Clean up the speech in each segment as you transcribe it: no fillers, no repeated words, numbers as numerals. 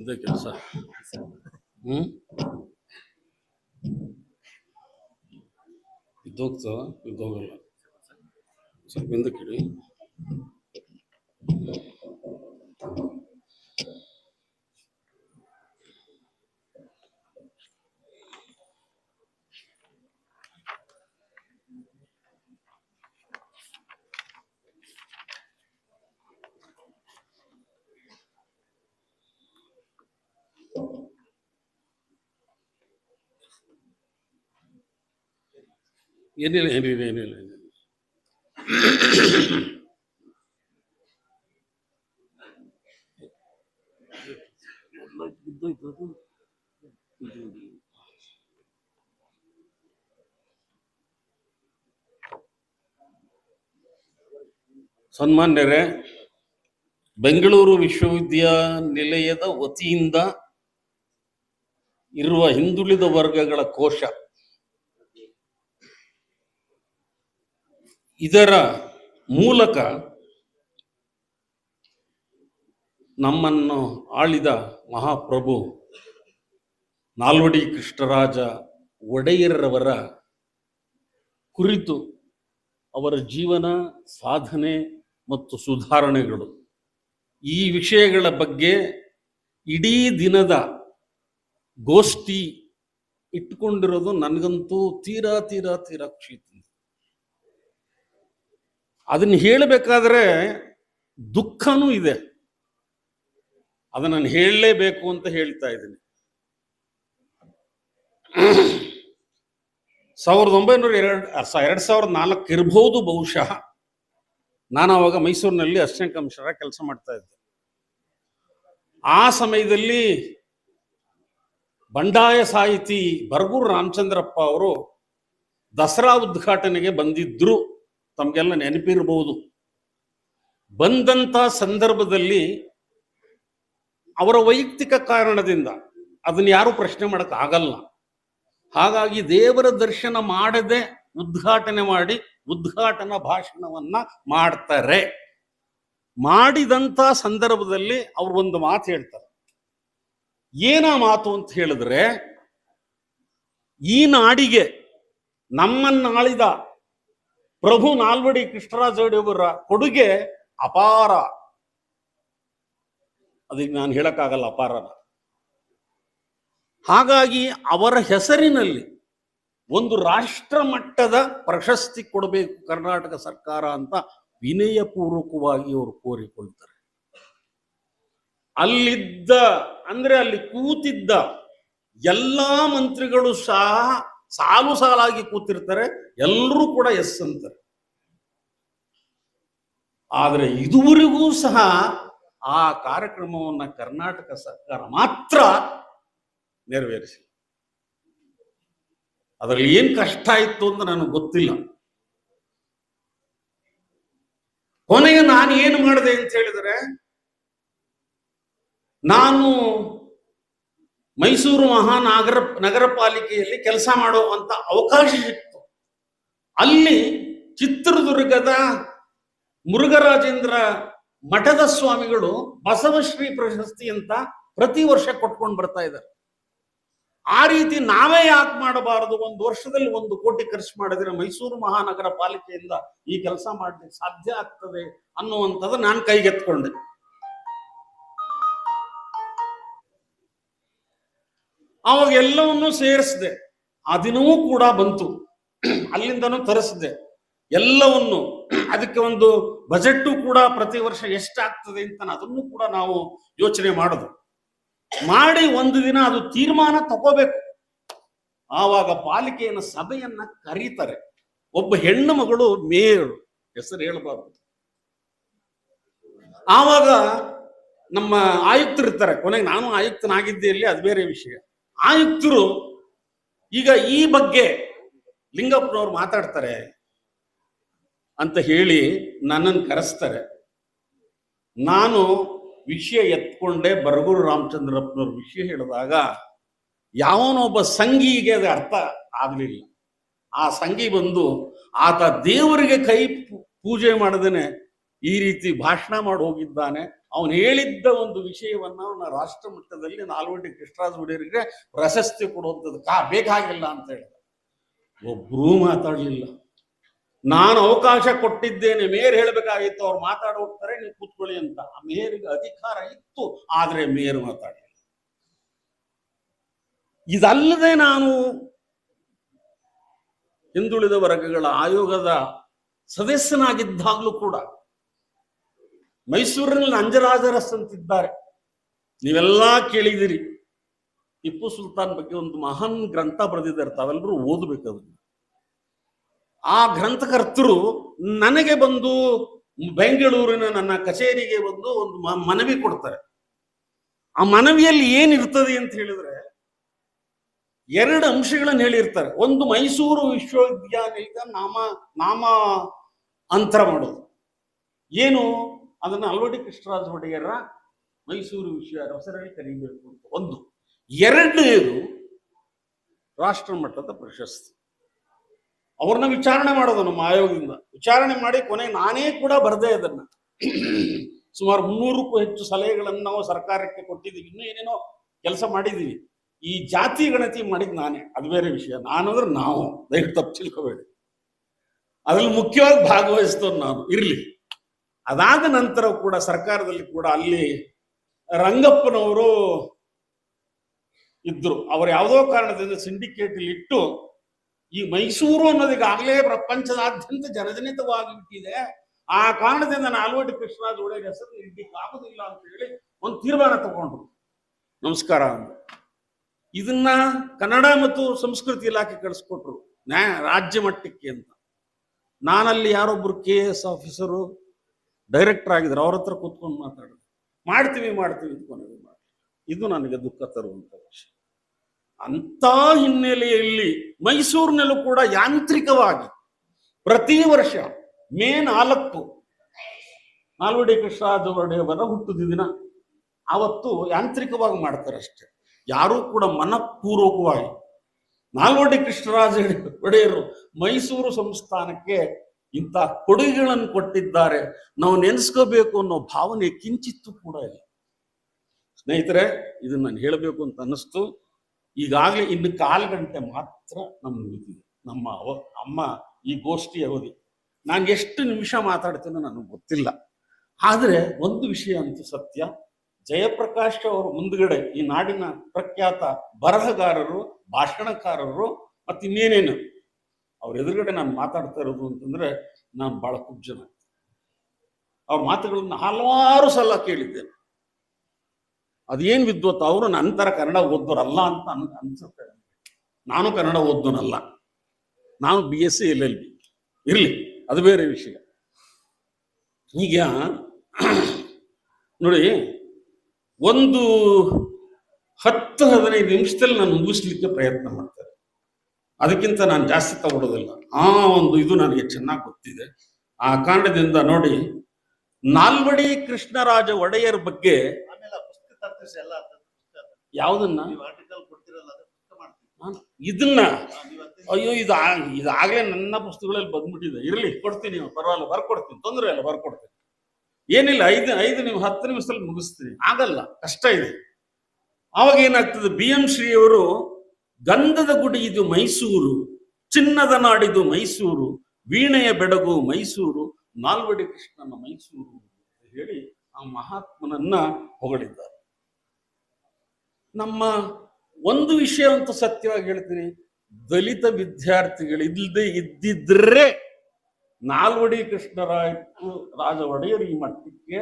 ಇದೇ ಕೆಲಸ. ಇದ್ದೋಗ್ತಾ ಇದ್ದೋಗಲ್ಲ. ಸ್ವಲ್ಪ ಹಿಂದಕ್ಕಿಡಿ. ಏನಿಲ್ಲ ಏನಿಲ್ಲ ಏನಿಲ್ಲ ಏನಿಲ್ಲ. ಸನ್ಮಾನ್ಯರೇ, ಬೆಂಗಳೂರು ವಿಶ್ವವಿದ್ಯಾನಿಲಯದ ವತಿಯಿಂದ ಇರುವ ಹಿಂದುಳಿದ ವರ್ಗಗಳ ಕೋಶ, ಇದರ ಮೂಲಕ ನಮ್ಮನ್ನು ಆಳಿದ ಮಹಾಪ್ರಭು ನಾಲ್ವಡಿ ಕೃಷ್ಣರಾಜ ಒಡೆಯರವರ ಕುರಿತು ಅವರ ಜೀವನ, ಸಾಧನೆ ಮತ್ತು ಸುಧಾರಣೆಗಳು, ಈ ವಿಷಯಗಳ ಬಗ್ಗೆ ಇಡೀ ದಿನದ ಗೋಷ್ಠಿ ಇಟ್ಟುಕೊಂಡಿರೋದು ನನಗಂತೂ ತೀರಾ ತೀರಾ ತೀರಾ ಖುಷಿ. ಅದನ್ನು ಹೇಳಬೇಕಾದ್ರೆ ದುಃಖನೂ ಇದೆ, ಅದನ್ನು ನಾನು ಹೇಳಲೇಬೇಕು ಅಂತ ಹೇಳ್ತಾ ಇದ್ದೀನಿ. 2004 ಇರಬಹುದು ಬಹುಶಃ. ನಾನು ಅವಾಗ ಮೈಸೂರಿನಲ್ಲಿ ಅಸಿಸ್ಟೆಂಟ್ ಕಮಿಷನರ್ ಕೆಲಸ ಮಾಡ್ತಾ ಇದ್ದೆ. ಆ ಸಮಯದಲ್ಲಿ ಬಂಡಾಯ ಸಾಹಿತಿ ಬರಗೂರು ರಾಮಚಂದ್ರಪ್ಪ ಅವರು ದಸರಾ ಉದ್ಘಾಟನೆಗೆ ಬಂದಿದ್ರು, ತಮಗೆಲ್ಲ ನೆನಪಿರಬಹುದು. ಬಂದಂತ ಸಂದರ್ಭದಲ್ಲಿ ಅವರ ವೈಯಕ್ತಿಕ ಕಾರಣದಿಂದ ಅದನ್ನ ಯಾರು ಪ್ರಶ್ನೆ ಮಾಡಕ್ ಆಗಲ್ಲ. ಹಾಗಾಗಿ ದೇವರ ದರ್ಶನ ಮಾಡದೆ ಉದ್ಘಾಟನೆ ಮಾಡಿ ಉದ್ಘಾಟನಾ ಭಾಷಣವನ್ನ ಮಾಡ್ತಾರೆ. ಮಾಡಿದಂತ ಸಂದರ್ಭದಲ್ಲಿ ಅವರು ಒಂದು ಮಾತು ಹೇಳ್ತಾರೆ. ಏನ ಮಾತು ಅಂತ ಹೇಳಿದ್ರೆ, ಈ ನಾಡಿಗೆ ನಮ್ಮನ್ನಾಳಿದ ಪ್ರಭು ನಾಲ್ವಡಿ ಕೃಷ್ಣರಾಜ ಒಡೆಯರ ಕೊಡುಗೆ ಅಪಾರ. ಅದಕ್ಕೆ ನಾನು ಹೇಳಕ್ಕಾಗಲ್ಲ ಅಪಾರನ. ಹಾಗಾಗಿ ಅವರ ಹೆಸರಿನಲ್ಲಿ ಒಂದು ರಾಷ್ಟ್ರ ಮಟ್ಟದ ಪ್ರಶಸ್ತಿ ಕೊಡಬೇಕು ಕರ್ನಾಟಕ ಸರ್ಕಾರ ಅಂತ ವಿನಯಪೂರ್ವಕವಾಗಿ ಅವರು ಕೋರಿಕೊಳ್ತಾರೆ. ಅಲ್ಲಿ ಕೂತಿದ್ದ ಎಲ್ಲಾ ಮಂತ್ರಿಗಳು ಸಹ ಸಾಲು ಸಾಲಾಗಿ ಕೂತಿರ್ತಾರೆ, ಎಲ್ಲರೂ ಕೂಡ ಎಸ್ ಅಂತಾರೆ. ಆದರೆ ಇದುವರೆಗೂ ಸಹ ಆ ಕಾರ್ಯಕ್ರಮವನ್ನ ಕರ್ನಾಟಕ ಸರ್ಕಾರ ಮಾತ್ರ ನೆರವೇರಿಸಿ. ಅದರಲ್ಲಿ ಏನ್ ಕಷ್ಟ ಇತ್ತು ಅಂತ ನನಗೆ ಗೊತ್ತಿಲ್ಲ. ಕೊನೆಗೆ ನಾನು ಏನು ಮಾಡಿದೆ ಅಂತ ಹೇಳಿದ್ರೆ, ನಾನು ಮೈಸೂರು ನಗರ ಪಾಲಿಕೆಯಲ್ಲಿ ಕೆಲಸ ಮಾಡುವಂತ ಅವಕಾಶ ಸಿಕ್ತು. ಅಲ್ಲಿ ಚಿತ್ರದುರ್ಗದ ಮುರುಘರಾಜೇಂದ್ರ ಮಠದ ಸ್ವಾಮಿಗಳು ಬಸವಶ್ರೀ ಪ್ರಶಸ್ತಿ ಅಂತ ಪ್ರತಿ ವರ್ಷ ಕೊಟ್ಕೊಂಡು ಬರ್ತಾ ಇದ್ದಾರೆ. ಆ ರೀತಿ ನಾವೇ ಯಾಕೆ ಮಾಡಬಾರದು? ಒಂದು ವರ್ಷದಲ್ಲಿ 1 ಕೋಟಿ ಖರ್ಚು ಮಾಡಿದ್ರೆ ಮೈಸೂರು ಮಹಾನಗರ ಪಾಲಿಕೆಯಿಂದ ಈ ಕೆಲಸ ಮಾಡಲಿಕ್ಕೆ ಸಾಧ್ಯ ಆಗ್ತದೆ ಅನ್ನುವಂಥದ್ದು ನಾನು ಕೈಗೆತ್ಕೊಂಡೆ. ಅವಾಗ ಎಲ್ಲವನ್ನೂ ಸೇರಿಸಿದೆ. ಆ ದಿನವೂ ಕೂಡ ಬಂತು, ಅಲ್ಲಿಂದನೂ ತರಿಸಿದೆ ಎಲ್ಲವನ್ನು. ಅದಕ್ಕೆ ಒಂದು ಬಜೆಟ್ಟು ಕೂಡ ಪ್ರತಿ ವರ್ಷ ಎಷ್ಟಾಗ್ತದೆ ಅಂತ ಅದನ್ನು ಕೂಡ ನಾವು ಯೋಚನೆ ಮಾಡಿ ಒಂದು ದಿನ ಅದು ತೀರ್ಮಾನ ತಗೋಬೇಕು. ಆವಾಗ ಪಾಲಿಕೆಯ ಸಭೆಯನ್ನ ಕರೀತಾರೆ. ಒಬ್ಬ ಹೆಣ್ಣು ಮಗಳು ಮೇಯರ್, ಹೆಸರು ಹೇಳಬಾರ್ದು. ಆವಾಗ ನಮ್ಮ ಆಯುಕ್ತರು ಇರ್ತಾರೆ. ಕೊನೆಗೆ ನಾನು ಆಯುಕ್ತನಾಗಿದ್ದೆ ಅಲ್ಲಿ, ಅದು ಬೇರೆ ವಿಷಯ. ಆಯುಕ್ತರು ಈಗ ಈ ಬಗ್ಗೆ ಲಿಂಗಪ್ಪನವ್ರು ಮಾತಾಡ್ತಾರೆ ಅಂತ ಹೇಳಿ ನನ್ನನ್ನು ಕರೆಸ್ತಾರೆ. ನಾನು ವಿಷಯ ಎತ್ಕೊಂಡೆ. ಬರಗೂರು ರಾಮಚಂದ್ರಪ್ಪನವ್ರ ವಿಷಯ ಹೇಳಿದಾಗ ಯಾವನೊಬ್ಬ ಸಂಘಿಗೆ ಅದು ಅರ್ಥ ಆಗ್ಲಿಲ್ಲ. ಆ ಸಂಘಿ ಬಂದು ಆತ ದೇವರಿಗೆ ಕೈ ಪೂಜೆ ಮಾಡದೇನೆ ಈ ರೀತಿ ಭಾಷಣ ಮಾಡಿ ಹೋಗಿದ್ದಾನೆ, ಅವನು ಹೇಳಿದ್ದ ಒಂದು ವಿಷಯವನ್ನ ಅವನ ರಾಷ್ಟ್ರ ಮಟ್ಟದಲ್ಲಿ ನಾಲ್ವಡಿ ಕೃಷ್ಣರಾಜ ಒಡೆಯರಿಗೆ ಪ್ರಶಸ್ತಿ ಕೊಡುವಂಥದ್ದು ಬೇಕಾಗಿಲ್ಲ ಅಂತ ಹೇಳಿದ. ಒಬ್ಬರೂ ಮಾತಾಡಲಿಲ್ಲ. ನಾನು ಅವಕಾಶ ಕೊಟ್ಟಿದ್ದೇನೆ, ಮೇಯರ್ ಹೇಳಬೇಕಾಗಿತ್ತು, ಅವ್ರು ಮಾತಾಡಿ ಹೋಗ್ತಾರೆ, ನೀವು ಕೂತ್ಕೊಳ್ಳಿ ಅಂತ. ಆ ಮೇಯರ್ಗೆ ಅಧಿಕಾರ ಇತ್ತು, ಆದ್ರೆ ಮೇಯರ್ ಮಾತಾಡಲಿಲ್ಲ. ಇದಲ್ಲದೆ ನಾನು ಹಿಂದುಳಿದ ವರ್ಗಗಳ ಆಯೋಗದ ಸದಸ್ಯನಾಗಿದ್ದಾಗಲೂ ಕೂಡ ಮೈಸೂರಿನಲ್ಲಿ ಅಂಜರಾಜರಸ್ ಅಂತಿದ್ದಾರೆ, ನೀವೆಲ್ಲ ಕೇಳಿದಿರಿ. ಟಿಪ್ಪು ಸುಲ್ತಾನ್ ಬಗ್ಗೆ ಒಂದು ಮಹಾನ್ ಗ್ರಂಥ ಬರೆದಿದ್ದಾರೆ, ತಾವೆಲ್ಲರೂ ಓದಬೇಕು ಅದನ್ನು. ಆ ಗ್ರಂಥಕರ್ತರು ನನಗೆ ಬಂದು ಬೆಂಗಳೂರಿನ ನನ್ನ ಕಚೇರಿಗೆ ಬಂದು ಒಂದು ಮನವಿ ಕೊಡ್ತಾರೆ. ಆ ಮನವಿಯಲ್ಲಿ ಏನಿರ್ತದೆ ಅಂತ ಹೇಳಿದ್ರೆ 2 ಅಂಶಗಳನ್ನು ಹೇಳಿರ್ತಾರೆ. ಒಂದು, ಮೈಸೂರು ವಿಶ್ವವಿದ್ಯಾನಿಲಯದ ನಾಮ ಅಂತರ ಮಾಡೋದು. ಏನು? ಅದನ್ನು ನಾಲ್ವಡಿ ಕೃಷ್ಣರಾಜ ಒಡೆಯರ ಮೈಸೂರು ವಿಶ್ವವಿದ್ಯಾಲಯ ಹೆಸರಲ್ಲಿ ಕರೀಬೇಕು ಅಂತ ಒಂದು. 2ನೇದು ರಾಷ್ಟ್ರ ಮಟ್ಟದ ಪ್ರಶಸ್ತಿ. ಅವ್ರನ್ನ ವಿಚಾರಣೆ ಮಾಡೋದು ನಮ್ಮ ಆಯೋಗದಿಂದ. ವಿಚಾರಣೆ ಮಾಡಿ ಕೊನೆಗೆ ನಾನೇ ಕೂಡ ಬರೆದೆ ಅದನ್ನ. ಸುಮಾರು 300ಕ್ಕೂ ಹೆಚ್ಚು ಸಲಹೆಗಳನ್ನು ನಾವು ಸರ್ಕಾರಕ್ಕೆ ಕೊಟ್ಟಿದ್ದೀವಿ. ಇನ್ನೂ ಏನೇನೋ ಕೆಲಸ ಮಾಡಿದ್ದೀವಿ. ಈ ಜಾತಿ ಗಣತಿ ಮಾಡಿದ್ ನಾನೇ, ಅದು ಬೇರೆ ವಿಷಯ. ನಾನು ಅಂದ್ರೆ ನಾವು, ದಯವಿಟ್ಟು ತಪ್ಪು ತಿಳ್ಕೋಬೇಡಿ. ಅದ್ರಲ್ಲಿ ಮುಖ್ಯವಾಗಿ ಭಾಗವಹಿಸ್ತವ್ರು ನಾನು, ಇರ್ಲಿ. ಅದಾದ ನಂತರ ಕೂಡ ಸರ್ಕಾರದಲ್ಲಿ ಕೂಡ ಅಲ್ಲಿ ರಂಗಪ್ಪನವರು ಇದ್ರು. ಅವರು ಯಾವುದೋ ಕಾರಣದಿಂದ ಸಿಂಡಿಕೇಟ್ ಇಟ್ಟು ಈ ಮೈಸೂರು ಅನ್ನೋದೀಗಾಗಲೇ ಪ್ರಪಂಚದಾದ್ಯಂತ ಜನಜನಿತವಾಗಿ ಬಿಟ್ಟಿದೆ, ಆ ಕಾರಣದಿಂದ ನಾಲ್ವಡಿ ಕೃಷ್ಣರಾಜ ಒಡೆಯರ್ ಹೆಸರು ಇಡ್ಲಿಕ್ಕೆ ಆಗುದಿಲ್ಲ ಅಂತ ಹೇಳಿ ಒಂದು ತೀರ್ಮಾನ ತಗೊಂಡ್ರು. ನಮಸ್ಕಾರ ಅಂತ ಇದನ್ನ ಕನ್ನಡ ಮತ್ತು ಸಂಸ್ಕೃತಿ ಇಲಾಖೆ ಕಳಿಸ್ಕೊಟ್ರು ರಾಜ್ಯ ಮಟ್ಟಕ್ಕೆ ಅಂತ. ನಾನಲ್ಲಿ ಯಾರೊಬ್ರು KS ಆಫೀಸರು ಡೈರೆಕ್ಟರ್ ಆಗಿದ್ರು, ಅವ್ರ ಹತ್ರ ಕೂತ್ಕೊಂಡು ಮಾತಾಡಿದ್ರು. ಮಾಡ್ತೀವಿ ಕೊನೆಗೆ ಮಾಡಿ. ಇದು ನನಗೆ ದುಃಖ ತರುವಂತ ವಿಷಯ. ಅಂತ ಹಿನ್ನೆಲೆಯಲ್ಲಿ ಮೈಸೂರಿನಲ್ಲೂ ಕೂಡ ಯಾಂತ್ರಿಕವಾಗಿ ಪ್ರತಿ ವರ್ಷ ಮೇ 4 ನಾಲ್ವಡಿ ಕೃಷ್ಣರಾಜ ಒಡೆಯವರ ಹುಟ್ಟುದ ದಿನ, ಅವತ್ತು ಯಾಂತ್ರಿಕವಾಗಿ ಮಾಡ್ತಾರೆ ಅಷ್ಟೇ. ಯಾರೂ ಕೂಡ ಮನಪೂರ್ವಕವಾಗಿ ನಾಲ್ವಡಿ ಕೃಷ್ಣರಾಜ ಒಡೆಯರು ಮೈಸೂರು ಸಂಸ್ಥಾನಕ್ಕೆ ಇಂಥ ಕೊಡುಗೆಗಳನ್ನು ಕೊಟ್ಟಿದ್ದಾರೆ, ನಾವು ನೆನೆಸ್ಕೋಬೇಕು ಅನ್ನೋ ಭಾವನೆ ಕಿಂಚಿತ್ತೂ ಕೂಡ ಇಲ್ಲ. ಸ್ನೇಹಿತರೆ, ಇದನ್ನ ನಾನು ಹೇಳಬೇಕು ಅಂತ ಅನ್ನಿಸ್ತು. ಈಗಾಗಲೇ ಇನ್ನು 1/4 ಗಂಟೆ ಮಾತ್ರ ನಮ್ಗೆ ಉಳಿದಿದೆ ನಮ್ಮ ಅಮ್ಮ ಈ ಗೋಷ್ಠಿ ಅವಧಿ. ನಾನು ಎಷ್ಟು ನಿಮಿಷ ಮಾತಾಡ್ತೀನೋ ನನಗೆ ಗೊತ್ತಿಲ್ಲ. ಆದರೆ ಒಂದು ವಿಷಯ ಅಂತೂ ಸತ್ಯ, ಜಯಪ್ರಕಾಶ್ ಅವರು ಮುಂದ್ಗಡೆ ಈ ನಾಡಿನ ಪ್ರಖ್ಯಾತ ಬರಹಗಾರರು, ಭಾಷಣಕಾರರು, ಮತ್ತು ಇನ್ನೇನೇನು ಅವ್ರ ಎದುರುಗಡೆ ನಾನು ಮಾತಾಡ್ತಾ ಇರೋದು ಅಂತಂದ್ರೆ ನಾನು ಬಹಳ ಕುಬ್ಜನ. ಅವ್ರ ಮಾತುಗಳನ್ನ ಹಲವಾರು ಸಲ ಕೇಳಿದ್ದೇನೆ. ಅದೇನ್ ವಿದ್ವತ್, ಅವರು ನಂತರ ಕನ್ನಡ ಓದೋರಲ್ಲ ಅಂತ ಅನ್ಸುತ್ತೆ. ನಾನು ಕನ್ನಡ ಓದೋನಲ್ಲ, ನಾನು BSc LLB. ಇರ್ಲಿ, ಅದು ಬೇರೆ ವಿಷಯ. ಈಗ ನೋಡಿ, ಒಂದು 10-15 ನಿಮಿಷದಲ್ಲಿ ನಾನು ಮುಗಿಸ್ಲಿಕ್ಕೆ ಪ್ರಯತ್ನ ಮಾಡ್ತೇನೆ. ಅದಕ್ಕಿಂತ ನಾನು ಜಾಸ್ತಿ ತಗೊಳ್ಳೋದಿಲ್ಲ. ಇದು ನನಗೆ ಚೆನ್ನಾಗಿ ಗೊತ್ತಿದೆ. ಆ ಕಾರಣದಿಂದ ನೋಡಿ, ನಾಲ್ವಡಿ ಕೃಷ್ಣರಾಜ ಒಡೆಯರ್ ಬಗ್ಗೆ ಯಾವುದನ್ನ ಇದನ್ನ ಅಯ್ಯೋ ಇದಾಗ್ಲೇ ನನ್ನ ಪುಸ್ತಕಗಳಲ್ಲಿ ಬಂದ್ಬಿಟ್ಟಿದೆ. ಇರ್ಲಿ, ಕೊಡ್ತೀನಿ, ಪರವಾಗಿಲ್ಲ, ಬರ್ಕೊಡ್ತೀನಿ, ತೊಂದರೆ ಇಲ್ಲ, ಬರ್ಕೊಡ್ತೀನಿ. ಏನಿಲ್ಲ, 5 ನೀವು 10 ನಿಮಿಷದಲ್ಲಿ ಮುಗಿಸ್ತೀನಿ. ಆಗಲ್ಲ, ಕಷ್ಟ ಇದೆ. ಆವಾಗ ಏನಾಗ್ತದೆ, BM ಶ್ರೀ ಅವರು ಗಂಧದ ಗುಡಿ ಇದು ಮೈಸೂರು, ಚಿನ್ನದ ನಾಡಿದು ಮೈಸೂರು, ವೀಣೆಯ ಬೆಡಗು ಮೈಸೂರು, ನಾಲ್ವಡಿ ಕೃಷ್ಣನ ಮೈಸೂರು ಅಂತ ಹೇಳಿ ಆ ಮಹಾತ್ಮನನ್ನ ಹೊಗಳಿದ್ದಾರೆ. ನಮ್ಮ ಒಂದು ವಿಷಯ ಅಂತೂ ಸತ್ಯವಾಗಿ ಹೇಳ್ತೀನಿ, ದಲಿತ ವಿದ್ಯಾರ್ಥಿಗಳು ಇದ್ದಿದ್ರೆ ನಾಲ್ವಡಿ ಕೃಷ್ಣರಾಜ ಒಡೆಯರ್ ಈ ಮಟ್ಟಕ್ಕೆ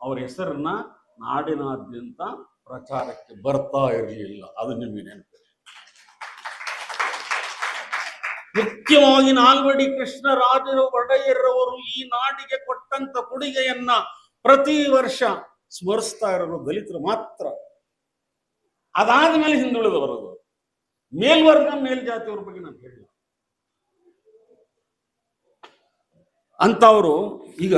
ಅವರ ಹೆಸರನ್ನ ನಾಡಿನಾದ್ಯಂತ ಪ್ರಚಾರಕ್ಕೆ ಬರ್ತಾ ಇರಲಿಲ್ಲ. ಅದು ನಿಮಗೆ ನೆನಪು. ಮುಖ್ಯವಾಗಿ ನಾಲ್ವಡಿ ಕೃಷ್ಣರಾಜ ಒಡೆಯರವರು ಈ ನಾಡಿಗೆ ಕೊಟ್ಟಂತ ಕೊಡುಗೆಯನ್ನ ಪ್ರತಿ ವರ್ಷ ಸ್ಮರಿಸ್ತಾ ಇರೋರು ದಲಿತರು ಮಾತ್ರ. ಅದಾದ ಮೇಲೆ ಹಿಂದುಳಿದವರು, ಮೇಲ್ವರ್ಗ ಮೇಲ್ಜಾತಿಯವ್ರ ಬಗ್ಗೆ ನಾನು ಹೇಳಿಲ್ಲ. ಅಂತವರು ಈಗ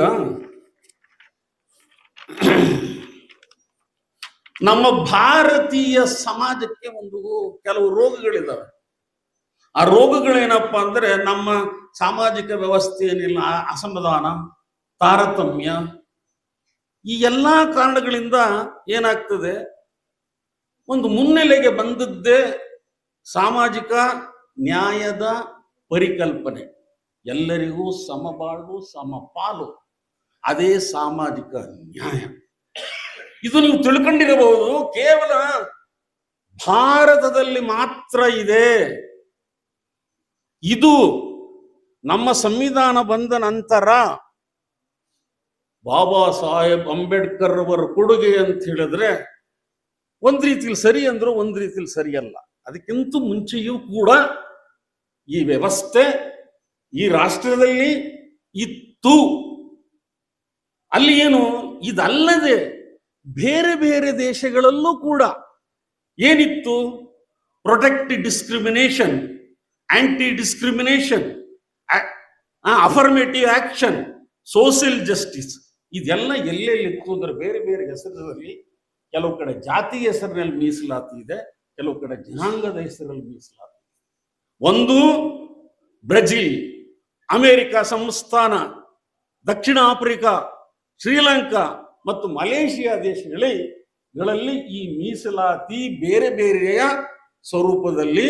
ನಮ್ಮ ಭಾರತೀಯ ಸಮಾಜಕ್ಕೆ ಕೆಲವು ರೋಗಗಳಿದ್ದಾವೆ. ಆ ರೋಗಗಳೇನಪ್ಪ ಅಂದ್ರೆ, ನಮ್ಮ ಸಾಮಾಜಿಕ ವ್ಯವಸ್ಥೆ ಏನಿಲ್ಲ, ಅಸಮಾಧಾನ, ತಾರತಮ್ಯ, ಈ ಎಲ್ಲಾ ಕಾರಣಗಳಿಂದ ಏನಾಗ್ತದೆ, ಒಂದು ಮುನ್ನೆಲೆಗೆ ಬಂದದ್ದೇ ಸಾಮಾಜಿಕ ನ್ಯಾಯದ ಪರಿಕಲ್ಪನೆ. ಎಲ್ಲರಿಗೂ ಸಮಬಾಳು ಸಮಪಾಲು, ಅದೇ ಸಾಮಾಜಿಕ ನ್ಯಾಯ. ಇದು ನೀವು ತಿಳ್ಕೊಂಡಿರಬಹುದು, ಕೇವಲ ಭಾರತದಲ್ಲಿ ಮಾತ್ರ ಇದೆ. ಇದು ನಮ್ಮ ಸಂವಿಧಾನ ಬಂದ ನಂತರ ಬಾಬಾ ಸಾಹೇಬ್ ಅಂಬೇಡ್ಕರ್ ಅವರ ಕೊಡುಗೆ ಅಂತ ಹೇಳಿದ್ರೆ ಒಂದ್ ರೀತಿಲಿ ಸರಿ ಅಂದ್ರು, ಒಂದ್ ರೀತಿಲಿ ಸರಿಯಲ್ಲ. ಅದಕ್ಕಿಂತ ಮುಂಚೆಯೂ ಕೂಡ ಈ ವ್ಯವಸ್ಥೆ ಈ ರಾಷ್ಟ್ರದಲ್ಲಿ ಇತ್ತು. ಅಲ್ಲಿ ಏನು, ಇದಲ್ಲದೆ ಬೇರೆ ಬೇರೆ ದೇಶಗಳಲ್ಲೂ ಕೂಡ ಏನಿತ್ತು, protect discrimination, anti discrimination, affirmative action, social justice, ಇದೆಲ್ಲ ಎಲ್ಲೆಲ್ಲಿತ್ತು ಅಂದ್ರೆ ಬೇರೆ ಬೇರೆ ಹೆಸರಿನಲ್ಲಿ. ಕೆಲವು ಕಡೆ ಜಾತಿ ಹೆಸರಿನಲ್ಲಿ ಮೀಸಲಾತಿ ಇದೆ, ಕೆಲವು ಕಡೆ ಜನಾಂಗದ ಹೆಸರಲ್ಲಿ ಮೀಸಲಾತಿ. ಒಂದು ಬ್ರೆಜಿಲ್, ಅಮೆರಿಕ ಸಂಸ್ಥಾನ, ದಕ್ಷಿಣ ಆಫ್ರಿಕಾ, ಶ್ರೀಲಂಕಾ ಮತ್ತು ಮಲೇಷಿಯಾ ದೇಶಗಳಲ್ಲಿ ಈ ಮೀಸಲಾತಿ ಬೇರೆ ಬೇರೆಯ ಸ್ವರೂಪದಲ್ಲಿ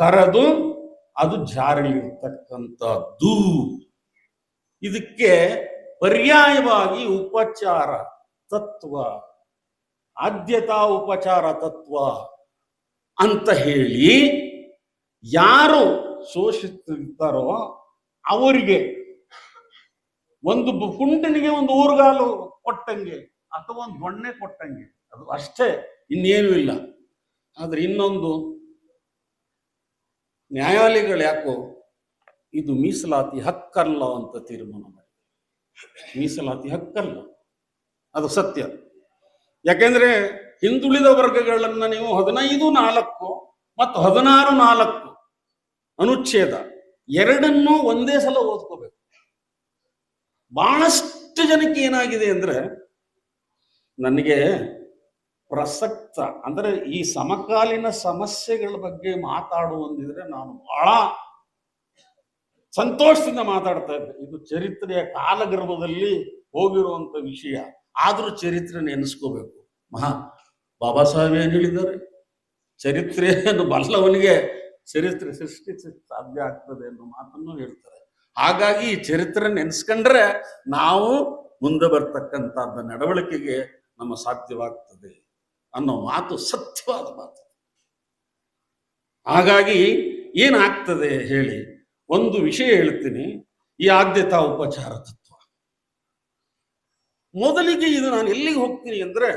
ಕರೆದು ಅದು ಜಾರಿಯಲ್ಲಿರ್ತಕ್ಕಂಥದ್ದು. ಇದಕ್ಕೆ ಪರ್ಯಾಯವಾಗಿ ಉಪಚಾರ ತತ್ವ, ಆದ್ಯತಾ ಉಪಚಾರ ತತ್ವ ಅಂತ ಹೇಳಿ ಯಾರು ಶೋಷಿತರಿರ್ತಾರೋ ಅವರಿಗೆ ಒಂದು ಕುಂಟನಿಗೆ ಒಂದು ಊರುಗಾಲು ಕೊಟ್ಟಂಗೆ ಅಥವಾ ಒಂದು ದೊಣ್ಣೆ ಕೊಟ್ಟಂಗೆ, ಅದು ಅಷ್ಟೇ, ಇನ್ನೇನು ಇಲ್ಲ. ಆದ್ರೆ ಇನ್ನೊಂದು, ನ್ಯಾಯಾಲಯಗಳು ಯಾಕೋ ಇದು ಮೀಸಲಾತಿ ಹಕ್ಕಲ್ಲ ಅಂತ ತೀರ್ಮಾನ ಮಾಡಿ. ಮೀಸಲಾತಿ ಹಕ್ಕಲ್ಲ, ಅದು ಸತ್ಯ. ಯಾಕೆಂದ್ರೆ ಹಿಂದುಳಿದ ವರ್ಗಗಳನ್ನ ನೀವು 15(4) ಮತ್ತು 16(4) ಅನುಚ್ಛೇದ ಎರಡನ್ನೂ ಒಂದೇ ಸಲ ಓದ್ಕೋಬೇಕು. ಬಹಳಷ್ಟು ಜನಕ್ಕೆ ಏನಾಗಿದೆ ಅಂದ್ರೆ, ನನಗೆ ಪ್ರಸಕ್ತ ಅಂದ್ರೆ ಈ ಸಮಕಾಲೀನ ಸಮಸ್ಯೆಗಳ ಬಗ್ಗೆ ಮಾತಾಡುವಂದಿದ್ರೆ ನಾನು ಬಹಳ ಸಂತೋಷದಿಂದ ಮಾತಾಡ್ತಾ ಇದ್ದೆ. ಇದು ಚರಿತ್ರೆಯ ಕಾಲಗರ್ಭದಲ್ಲಿ ಹೋಗಿರುವಂತ ವಿಷಯ, ಆದ್ರೂ ಚರಿತ್ರೆ ನೆನೆಸ್ಕೋಬೇಕು. ಬಾಬಾ ಸಾಹೇಬ್ ಏನ್ ಹೇಳಿದ್ದಾರೆ, ಚರಿತ್ರೆಯನ್ನು ಬಲ್ಲವನಿಗೆ ಚರಿತ್ರೆ ಸೃಷ್ಟಿಸಕ್ಕೆ ಸಾಧ್ಯ ಆಗ್ತದೆ ಅನ್ನೋ ಮಾತನ್ನು ಹೇಳ್ತಾರೆ. ಹಾಗಾಗಿ ಈ ಚರಿತ್ರೆ ನೆನೆಸ್ಕೊಂಡ್ರೆ ನಾವು ಮುಂದೆ ಬರ್ತಕ್ಕಂಥದ್ದು ನಡವಳಿಕೆಗೆ ನಮ್ಮ ಸಾಧ್ಯವಾಗ್ತದೆ ಅನ್ನೋ ಮಾತು ಸತ್ಯವಾದ ಮಾತು. ಹಾಗಾಗಿ ಏನಾಗ್ತದೆ ಹೇಳಿ, ಒಂದು ವಿಷಯ ಹೇಳ್ತೀನಿ. ಈ ಆದ್ಯತಾ ಉಪಚಾರ ತತ್ವ ಮೊದಲಿಗೆ ಇದು ನಾನು ಎಲ್ಲಿಗೆ ಹೋಗ್ತೀನಿ ಅಂದ್ರೆ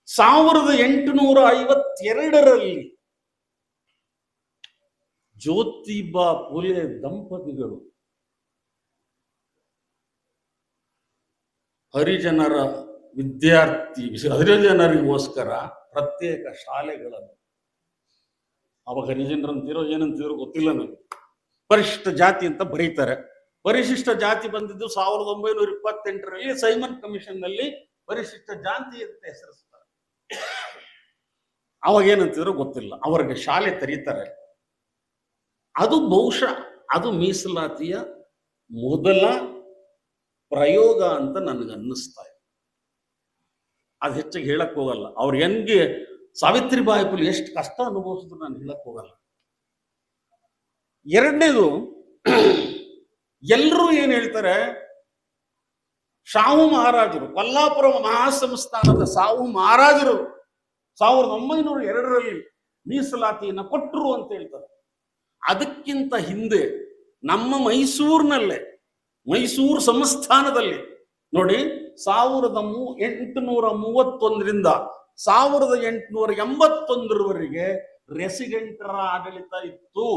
1852ರಲ್ಲಿ ಜ್ಯೋತಿಬಾ ಫುಲೆ ದಂಪತಿಗಳು ಹರಿಜನರಿಗೋಸ್ಕರ ಪ್ರತ್ಯೇಕ ಶಾಲೆಗಳನ್ನು, ಅವಾಗ ಹರಿಜನರಂತಿರೋ ಏನಂತಿರೋ ಗೊತ್ತಿಲ್ಲ ನನಗೆ, ಪರಿಶಿಷ್ಟ ಜಾತಿ ಅಂತ ಬರೀತಾರೆ. ಪರಿಶಿಷ್ಟ ಜಾತಿ ಬಂದಿದ್ದು 1928ರಲ್ಲಿ ಸೈಮನ್ ಕಮಿಷನ್ ನಲ್ಲಿ ಪರಿಶಿಷ್ಟ ಜಾತಿ ಅಂತ ಹೆಸರಿಸ್ತಾರೆ. ಅವಾಗ ಏನಂತಿದ್ರು ಗೊತ್ತಿಲ್ಲ, ಅವರಿಗೆ ಶಾಲೆ ತೆರೀತಾರೆ. ಅದು ಬಹುಶಃ ಅದು ಮೀಸಲಾತಿಯ ಮೊದಲ ಪ್ರಯೋಗ ಅಂತ ನನಗೆ ಅನ್ನಿಸ್ತಾ ಇದೆ. ಅದು ಹೆಚ್ಚಿಗೆ ಹೇಳಕ್ ಹೋಗಲ್ಲ. ಅವ್ರು ಹೆಂಗೆ ಸಾವಿತ್ರಿಬಾಯಿ ಫುಲೆ ಎಷ್ಟು ಕಷ್ಟ ಅನುಭವಿಸಿದ್ರು ನಾನು ಹೇಳಕ್ ಹೋಗಲ್ಲ. ಎರಡನೇದು, ಎಲ್ಲರೂ ಏನ್ ಹೇಳ್ತಾರೆ, ಶಾಹು ಮಹಾರಾಜರು, ಕೊಲ್ಲಾಪುರ ಮಹಾಸಂಸ್ಥಾನದ ಶಾಹು ಮಹಾರಾಜರು 1902ರಲ್ಲಿ ಮೀಸಲಾತಿಯನ್ನ ಕೊಟ್ಟರು ಅಂತ ಹೇಳ್ತಾರೆ. ಅದಕ್ಕಿಂತ ಹಿಂದೆ ನಮ್ಮ ಮೈಸೂರಿನಲ್ಲೇ, ಮೈಸೂರು ಸಂಸ್ಥಾನದಲ್ಲಿ ನೋಡಿ, 1831ರಿಂದ 1881ರವರೆಗೆ ರೆಸಿಡೆಂಟರ ಆಡಳಿತ ಇತ್ತು.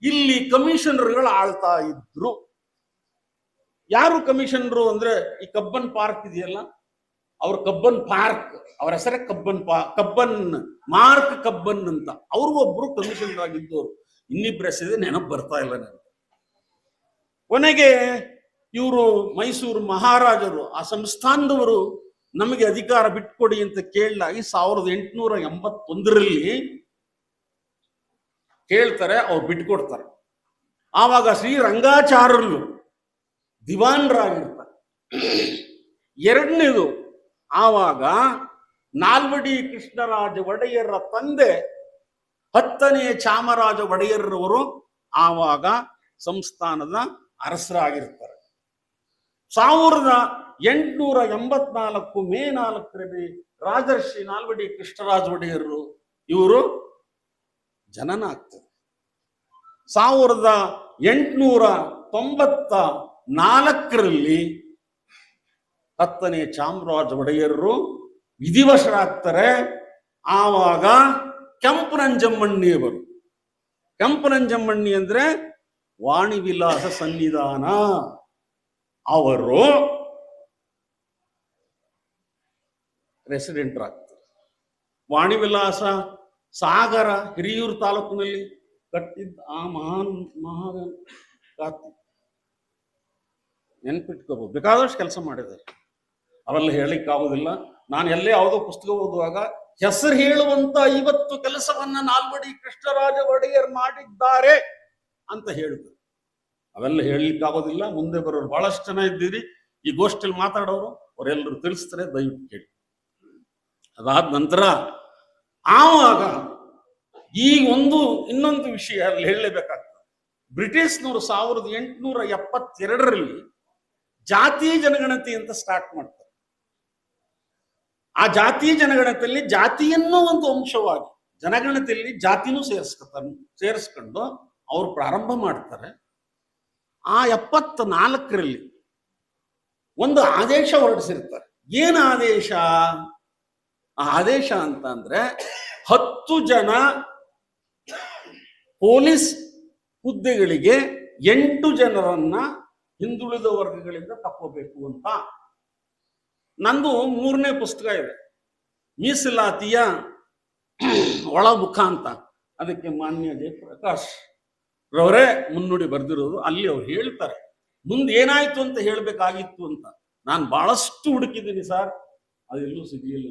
ಇಲ್ಲಿ ಕಮಿಷನರ್ಗಳು ಆಳ್ತಾ ಇದ್ರು. ಯಾರು ಕಮಿಷನರು ಅಂದ್ರೆ, ಈ ಕಬ್ಬನ್ ಪಾರ್ಕ್ ಇದೆಯಲ್ಲ, ಅವ್ರ ಕಬ್ಬನ್ ಪಾರ್ಕ್, ಅವರ ಹೆಸರೇ ಕಬ್ಬನ್ ಮಾರ್ಕ್ ಕಬ್ಬನ್ ಅಂತ, ಅವ್ರು ಒಬ್ರು ಕಮಿಷನರ್ ಆಗಿದ್ದವರು. ಇನ್ನಿಬ್ಬರ ಹೆಸರಿದೆ, ನೆನಪು ಬರ್ತಾ ಇಲ್ಲ ನನಗೆ. ಕೊನೆಗೆ ಇವರು ಮೈಸೂರು ಮಹಾರಾಜರು, ಆ ಸಂಸ್ಥಾನದವರು ನಮಗೆ ಅಧಿಕಾರ ಬಿಟ್ಕೊಡಿ ಅಂತ ಕೇಳಲಾಗಿ 1881ರಲ್ಲಿ ಕೇಳ್ತಾರೆ, ಅವ್ರು ಬಿಟ್ಕೊಡ್ತಾರೆ. ಆವಾಗ ಶ್ರೀರಂಗಾಚಾರ್ಯರು ದಿವಾನ್ರಾಗಿರ್ತಾರೆ. ಎರಡನೇದು, ಆವಾಗ ನಾಲ್ವಡಿ ಕೃಷ್ಣರಾಜ ಒಡೆಯರ ತಂದೆ 10ನೇ ಚಾಮರಾಜ ಒಡೆಯರವರು ಆವಾಗ ಸಂಸ್ಥಾನದ ಅರಸರಾಗಿರ್ತಾರೆ. 1884 ಮೇ 4ರಲ್ಲಿ ರಾಜರ್ಷಿ ನಾಲ್ವಡಿ ಕೃಷ್ಣರಾಜ ಒಡೆಯರು ಇವರು ಜನನ ಆಗ್ತದೆ. 1894ರಲ್ಲಿ 10ನೇ ಚಾಮರಾಜ ಒಡೆಯರು ವಿಧಿವಶರಾಗ್ತಾರೆ. ಆವಾಗ ಕೆಂಪನಂಜಮ್ಮಣ್ಣಿಯವರು, ಕೆಂಪನಂಜಮ್ಮಣ್ಣಿ ಅಂದ್ರೆ ವಾಣಿವಿಲಾಸ ಸನ್ನಿಧಾನ, ಅವರು ರೆಸಿಡೆಂಟ್ ಆಗ್ತಾರೆ. ವಾಣಿವಿಲಾಸ ಸಾಗರ ಹಿರಿಯೂರು ತಾಲೂಕಿನಲ್ಲಿ ಕಟ್ಟಿದ್ದ ಆ ಮಹಾನ್ ನೆನ್ಪಿಟ್ಕೋಬಹುದು. ಬೇಕಾದಷ್ಟು ಕೆಲಸ ಮಾಡಿದ್ದಾರೆ, ಅವೆಲ್ಲ ಹೇಳಿಕ್ಕಾಗೋದಿಲ್ಲ. ನಾನು ಎಲ್ಲೇ ಯಾವುದೋ ಪುಸ್ತಕ ಓದುವಾಗ ಹೆಸರು ಹೇಳುವಂತ 50 ಕೆಲಸವನ್ನ ನಾಲ್ವಡಿ ಕೃಷ್ಣರಾಜ ಒಡೆಯರ್ ಮಾಡಿದ್ದಾರೆ ಅಂತ ಹೇಳಿದ್ರು. ಅವೆಲ್ಲ ಹೇಳಲಿಕ್ಕಾಗೋದಿಲ್ಲ. ಮುಂದೆ ಬರೋರು ಬಹಳಷ್ಟು ಜನ ಇದ್ದೀರಿ, ಈ ಗೋಷ್ಠಿಯಲ್ಲಿ ಮಾತಾಡೋರು, ಅವರೆಲ್ಲರೂ ತಿಳಿಸ್ತಾರೆ, ದಯವಿಟ್ಟು ಕೇಳಿ. ಅದಾದ ನಂತರ ಆವಾಗ ಈ ಇನ್ನೊಂದು ವಿಷಯ ಅಲ್ಲಿ ಹೇಳಲೇಬೇಕಾಗ್ತದೆ. ಬ್ರಿಟಿಷ್ನವರು 1872ರಲ್ಲಿ ಜಾತಿ ಜನಗಣತಿ ಅಂತ ಸ್ಟಾರ್ಟ್ ಮಾಡ್ತಾರೆ. ಆ ಜಾತಿ ಜನಗಣತಿಯಲ್ಲಿ ಜಾತಿಯನ್ನು ಒಂದು ಅಂಶವಾಗಿ ಜನಗಣತಿಯಲ್ಲಿ ಜಾತಿನೂ ಸೇರಿಸ್ಕೊಂಡು ಅವರು ಪ್ರಾರಂಭ ಮಾಡ್ತಾರೆ. ಆ 74ರಲ್ಲಿ ಒಂದು ಆದೇಶ ಹೊರಡಿಸಿರ್ತಾರೆ. ಏನು ಆದೇಶ? ಆ ಆದೇಶ ಅಂತ ಅಂದ್ರೆ 10 ಜನ ಪೊಲೀಸ್ ಹುದ್ದೆಗಳಿಗೆ 8 ಜನರನ್ನ ಹಿಂದುಳಿದ ವರ್ಗಗಳಿಂದ ತಕ್ಕೋಬೇಕು ಅಂತ. ನಂದು 3ನೇ ಪುಸ್ತಕ ಇದೆ, ಮೀಸಲಾತಿಯ ಒಳಮುಖ ಅಂತ. ಅದಕ್ಕೆ ಮಾನ್ಯ ಜಯಪ್ರಕಾಶ್ ರವರೇ ಮುನ್ನುಡಿ ಬರೆದಿರೋದು. ಅಲ್ಲಿ ಅವ್ರು ಹೇಳ್ತಾರೆ ಮುಂದೆ ಏನಾಯ್ತು ಅಂತ ಹೇಳ್ಬೇಕಾಗಿತ್ತು ಅಂತ. ನಾನು ಬಹಳಷ್ಟು ಹುಡುಕಿದ್ದೀನಿ ಸರ್, ಅದೆಲ್ಲೂ ಸಿಗ್ಲಿಲ್ಲ.